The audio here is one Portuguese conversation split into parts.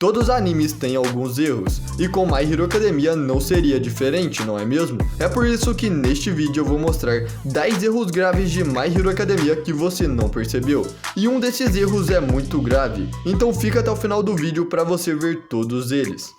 Todos os animes têm alguns erros, e com My Hero Academia não seria diferente, não é mesmo? É por isso que neste vídeo eu vou mostrar 10 erros graves de My Hero Academia que você não percebeu. E um desses erros é muito grave, então fica até o final do vídeo para você ver todos eles.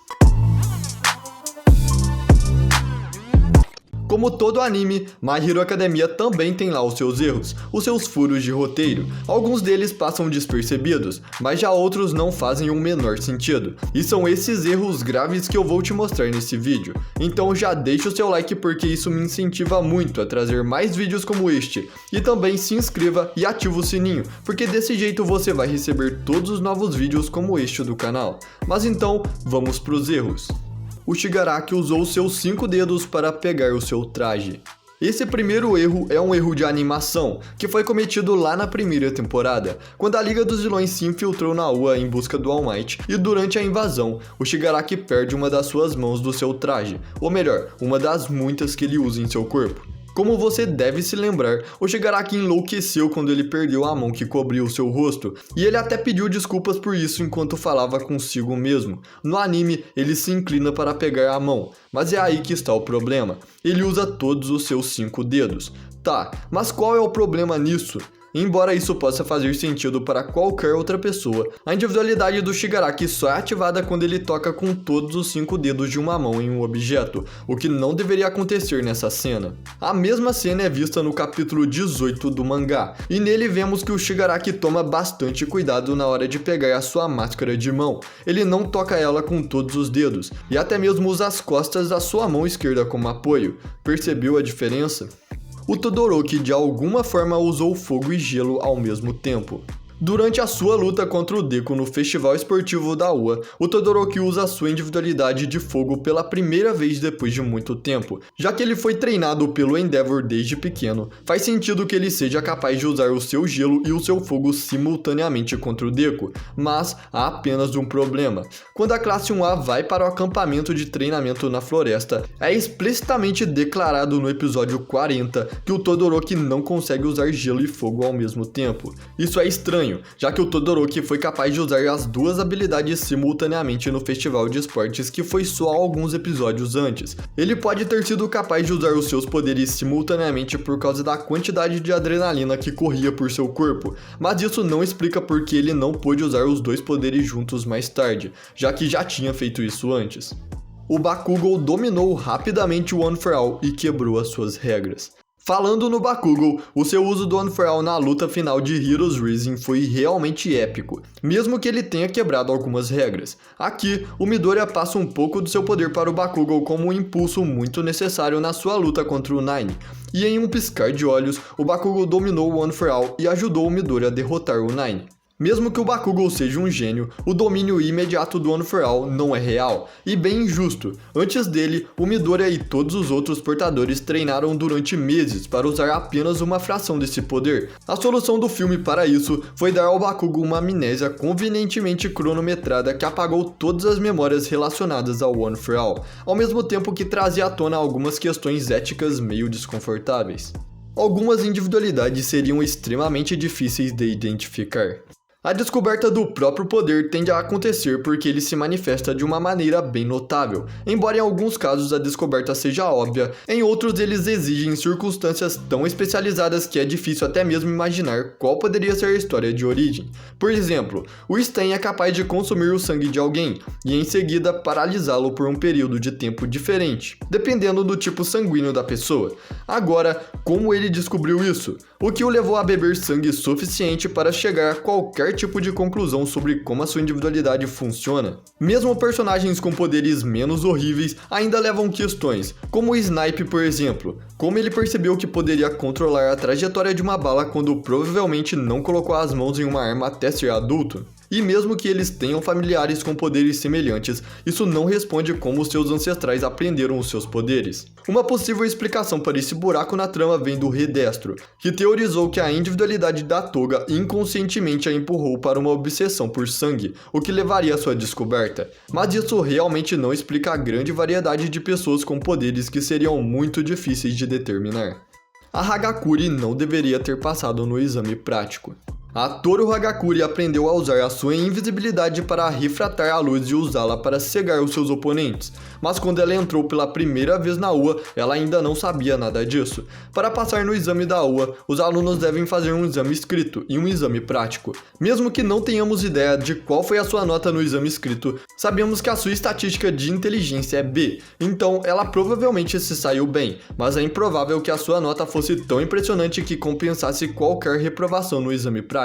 Como todo anime, My Hero Academia também tem lá os seus erros, os seus furos de roteiro. Alguns deles passam despercebidos, mas já outros não fazem o menor sentido. E são esses erros graves que eu vou te mostrar nesse vídeo. Então já deixa o seu like porque isso me incentiva muito a trazer mais vídeos como este. E também se inscreva e ativa o sininho, porque desse jeito você vai receber todos os novos vídeos como este do canal. Mas então, vamos pros erros. O Shigaraki usou seus 5 dedos para pegar o seu traje. Esse primeiro erro é um erro de animação, que foi cometido lá na primeira temporada, quando a Liga dos Vilões se infiltrou na UA em busca do All Might, e durante a invasão, o Shigaraki perde uma das suas mãos do seu traje, ou melhor, uma das muitas que ele usa em seu corpo. Como você deve se lembrar, o Shigaraki enlouqueceu quando ele perdeu a mão que cobriu o seu rosto, e ele até pediu desculpas por isso enquanto falava consigo mesmo. No anime, ele se inclina para pegar a mão, mas é aí que está o problema. Ele usa todos os seus 5 dedos. Tá, mas qual é o problema nisso? Embora isso possa fazer sentido para qualquer outra pessoa, a individualidade do Shigaraki só é ativada quando ele toca com todos os 5 dedos de uma mão em um objeto, o que não deveria acontecer nessa cena. A mesma cena é vista no capítulo 18 do mangá, e nele vemos que o Shigaraki toma bastante cuidado na hora de pegar a sua máscara de mão. Ele não toca ela com todos os dedos, e até mesmo usa as costas da sua mão esquerda como apoio. Percebeu a diferença? O Todoroki de alguma forma usou fogo e gelo ao mesmo tempo. Durante a sua luta contra o Deku no festival esportivo da UA, o Todoroki usa a sua individualidade de fogo pela primeira vez depois de muito tempo. Já que ele foi treinado pelo Endeavor desde pequeno, faz sentido que ele seja capaz de usar o seu gelo e o seu fogo simultaneamente contra o Deku, mas há apenas um problema. Quando a classe 1A vai para o acampamento de treinamento na floresta, é explicitamente declarado no episódio 40 que o Todoroki não consegue usar gelo e fogo ao mesmo tempo. Isso é estranho, já que o Todoroki foi capaz de usar as duas habilidades simultaneamente no festival de esportes que foi só alguns episódios antes. Ele pode ter sido capaz de usar os seus poderes simultaneamente por causa da quantidade de adrenalina que corria por seu corpo, mas isso não explica por que ele não pôde usar os dois poderes juntos mais tarde, já que já tinha feito isso antes. O Bakugou dominou rapidamente o One for All e quebrou as suas regras. Falando no Bakugou, o seu uso do One for All na luta final de Heroes Rising foi realmente épico, mesmo que ele tenha quebrado algumas regras. Aqui, o Midoriya passa um pouco do seu poder para o Bakugou como um impulso muito necessário na sua luta contra o Nine, e em um piscar de olhos, o Bakugou dominou o One for All e ajudou o Midoriya a derrotar o Nine. Mesmo que o Bakugou seja um gênio, o domínio imediato do One for All não é real, e bem injusto. Antes dele, o Midoriya e todos os outros portadores treinaram durante meses para usar apenas uma fração desse poder. A solução do filme para isso foi dar ao Bakugou uma amnésia convenientemente cronometrada que apagou todas as memórias relacionadas ao One for All, ao mesmo tempo que trazia à tona algumas questões éticas meio desconfortáveis. Algumas individualidades seriam extremamente difíceis de identificar. A descoberta do próprio poder tende a acontecer porque ele se manifesta de uma maneira bem notável. Embora em alguns casos a descoberta seja óbvia, em outros eles exigem circunstâncias tão especializadas que é difícil até mesmo imaginar qual poderia ser a história de origem. Por exemplo, o Sten é capaz de consumir o sangue de alguém e em seguida paralisá-lo por um período de tempo diferente, dependendo do tipo sanguíneo da pessoa. Agora, como ele descobriu isso? O que o levou a beber sangue suficiente para chegar a qualquer tipo de conclusão sobre como a sua individualidade funciona. Mesmo personagens com poderes menos horríveis ainda levam questões, como o Snipe, por exemplo. Como ele percebeu que poderia controlar a trajetória de uma bala quando provavelmente não colocou as mãos em uma arma até ser adulto? E mesmo que eles tenham familiares com poderes semelhantes, isso não responde como seus ancestrais aprenderam os seus poderes. Uma possível explicação para esse buraco na trama vem do Redestro, que teorizou que a individualidade da Toga inconscientemente a empurrou para uma obsessão por sangue, o que levaria à sua descoberta. Mas isso realmente não explica a grande variedade de pessoas com poderes que seriam muito difíceis de determinar. A Hagakure não deveria ter passado no exame prático. A Toru Hagakure aprendeu a usar a sua invisibilidade para refratar a luz e usá-la para cegar os seus oponentes, mas quando ela entrou pela primeira vez na UA, ela ainda não sabia nada disso. Para passar no exame da UA, os alunos devem fazer um exame escrito e um exame prático. Mesmo que não tenhamos ideia de qual foi a sua nota no exame escrito, sabemos que a sua estatística de inteligência é B, então ela provavelmente se saiu bem, mas é improvável que a sua nota fosse tão impressionante que compensasse qualquer reprovação no exame prático.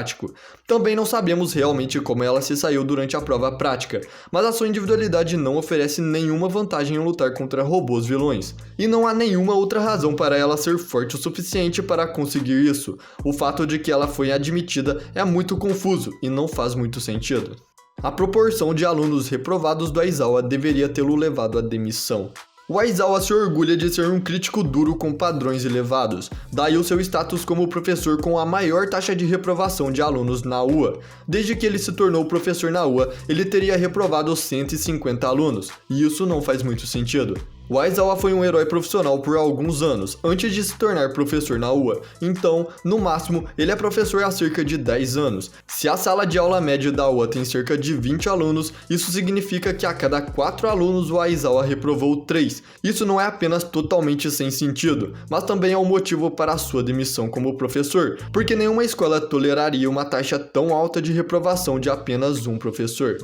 Também não sabemos realmente como ela se saiu durante a prova prática, mas a sua individualidade não oferece nenhuma vantagem em lutar contra robôs vilões, e não há nenhuma outra razão para ela ser forte o suficiente para conseguir isso. O fato de que ela foi admitida é muito confuso e não faz muito sentido. A proporção de alunos reprovados do Aizawa deveria tê-lo levado à demissão. O Aizawa se orgulha de ser um crítico duro com padrões elevados, daí o seu status como professor com a maior taxa de reprovação de alunos na UA. Desde que ele se tornou professor na UA, ele teria reprovado 150 alunos, e isso não faz muito sentido. O Aizawa foi um herói profissional por alguns anos, antes de se tornar professor na UA, então, no máximo, ele é professor há cerca de 10 anos. Se a sala de aula média da UA tem cerca de 20 alunos, isso significa que a cada 4 alunos o Aizawa reprovou 3. Isso não é apenas totalmente sem sentido, mas também é um motivo para a sua demissão como professor, porque nenhuma escola toleraria uma taxa tão alta de reprovação de apenas um professor.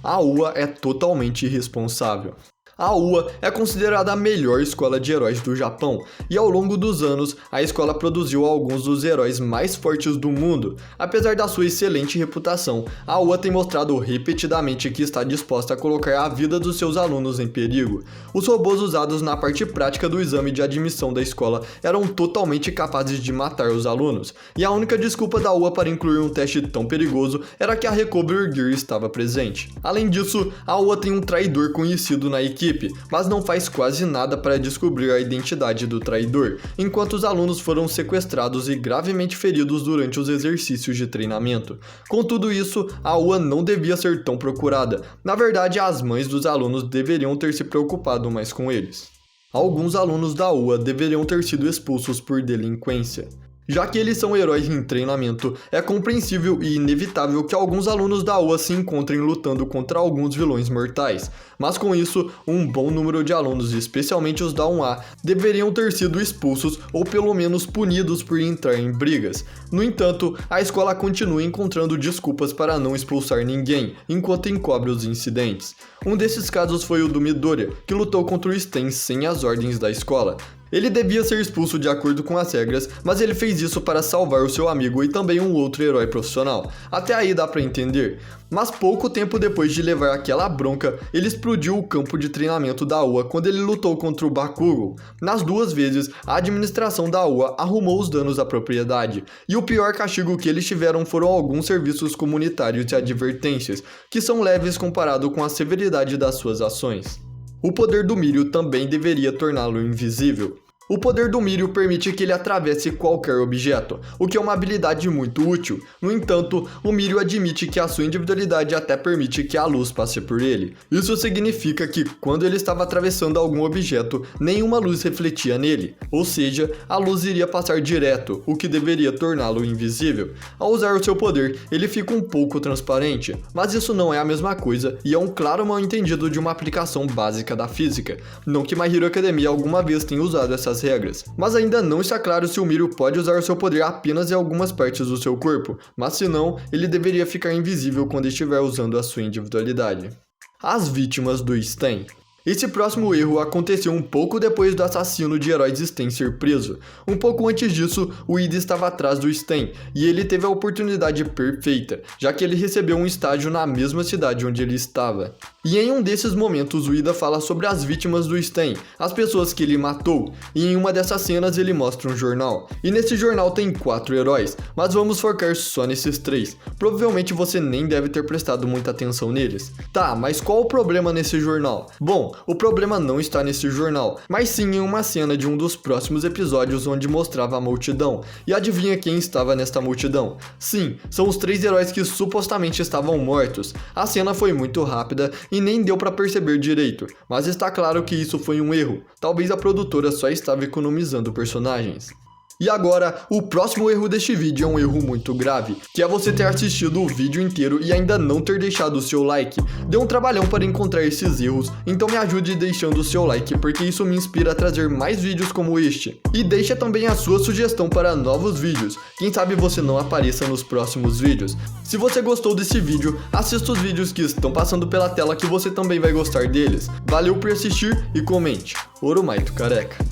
A UA é totalmente irresponsável. A UA é considerada a melhor escola de heróis do Japão, e ao longo dos anos, a escola produziu alguns dos heróis mais fortes do mundo. Apesar da sua excelente reputação, a UA tem mostrado repetidamente que está disposta a colocar a vida dos seus alunos em perigo. Os robôs usados na parte prática do exame de admissão da escola eram totalmente capazes de matar os alunos, e a única desculpa da UA para incluir um teste tão perigoso era que a Recovery Gear estava presente. Além disso, a UA tem um traidor conhecido na equipe, mas não faz quase nada para descobrir a identidade do traidor, enquanto os alunos foram sequestrados e gravemente feridos durante os exercícios de treinamento. Com tudo isso, a UA não devia ser tão procurada. Na verdade, as mães dos alunos deveriam ter se preocupado mais com eles. Alguns alunos da UA deveriam ter sido expulsos por delinquência. Já que eles são heróis em treinamento, é compreensível e inevitável que alguns alunos da UA se encontrem lutando contra alguns vilões mortais, mas com isso, um bom número de alunos, especialmente os da 1A, deveriam ter sido expulsos ou pelo menos punidos por entrar em brigas. No entanto, a escola continua encontrando desculpas para não expulsar ninguém, enquanto encobre os incidentes. Um desses casos foi o do Midoriya, que lutou contra o Sten sem as ordens da escola. Ele devia ser expulso de acordo com as regras, mas ele fez isso para salvar o seu amigo e também um outro herói profissional. Até aí dá pra entender. Mas pouco tempo depois de levar aquela bronca, ele explodiu o campo de treinamento da UA quando ele lutou contra o Bakugou. Nas duas vezes, a administração da UA arrumou os danos à propriedade, e o pior castigo que eles tiveram foram alguns serviços comunitários e advertências, que são leves comparado com a severidade das suas ações. O poder do Mirio também deveria torná-lo invisível. O poder do Mirio permite que ele atravesse qualquer objeto, o que é uma habilidade muito útil. No entanto, o Mirio admite que a sua individualidade até permite que a luz passe por ele. Isso significa que, quando ele estava atravessando algum objeto, nenhuma luz refletia nele, ou seja, a luz iria passar direto, o que deveria torná-lo invisível. Ao usar o seu poder, ele fica um pouco transparente, mas isso não é a mesma coisa e é um claro mal-entendido de uma aplicação básica da física. Não que My Hero Academia alguma vez tenha usado essas regras, mas ainda não está claro se o Mirio pode usar o seu poder apenas em algumas partes do seu corpo, mas se não, ele deveria ficar invisível quando estiver usando a sua individualidade. As vítimas do Sten. Esse próximo erro aconteceu um pouco depois do assassino de heróis Sten ser preso. Um pouco antes disso, o Ida estava atrás do Sten, e ele teve a oportunidade perfeita, já que ele recebeu um estágio na mesma cidade onde ele estava. E em um desses momentos o Ida fala sobre as vítimas do Sten, as pessoas que ele matou, e em uma dessas cenas ele mostra um jornal. E nesse jornal tem 4 heróis, mas vamos focar só nesses 3. Provavelmente você nem deve ter prestado muita atenção neles. Tá, mas qual o problema nesse jornal? Bom, o problema não está nesse jornal, mas sim em uma cena de um dos próximos episódios onde mostrava a multidão. E adivinha quem estava nesta multidão? Sim, são os 3 heróis que supostamente estavam mortos. A cena foi muito rápida e nem deu para perceber direito, mas está claro que isso foi um erro. Talvez a produtora só estava economizando personagens. E agora, o próximo erro deste vídeo é um erro muito grave, que é você ter assistido o vídeo inteiro e ainda não ter deixado o seu like. Deu um trabalhão para encontrar esses erros, então me ajude deixando o seu like, porque isso me inspira a trazer mais vídeos como este. E deixa também a sua sugestão para novos vídeos, quem sabe você não apareça nos próximos vídeos. Se você gostou desse vídeo, assista os vídeos que estão passando pela tela que você também vai gostar deles. Valeu por assistir e comente. Orumaito Careca.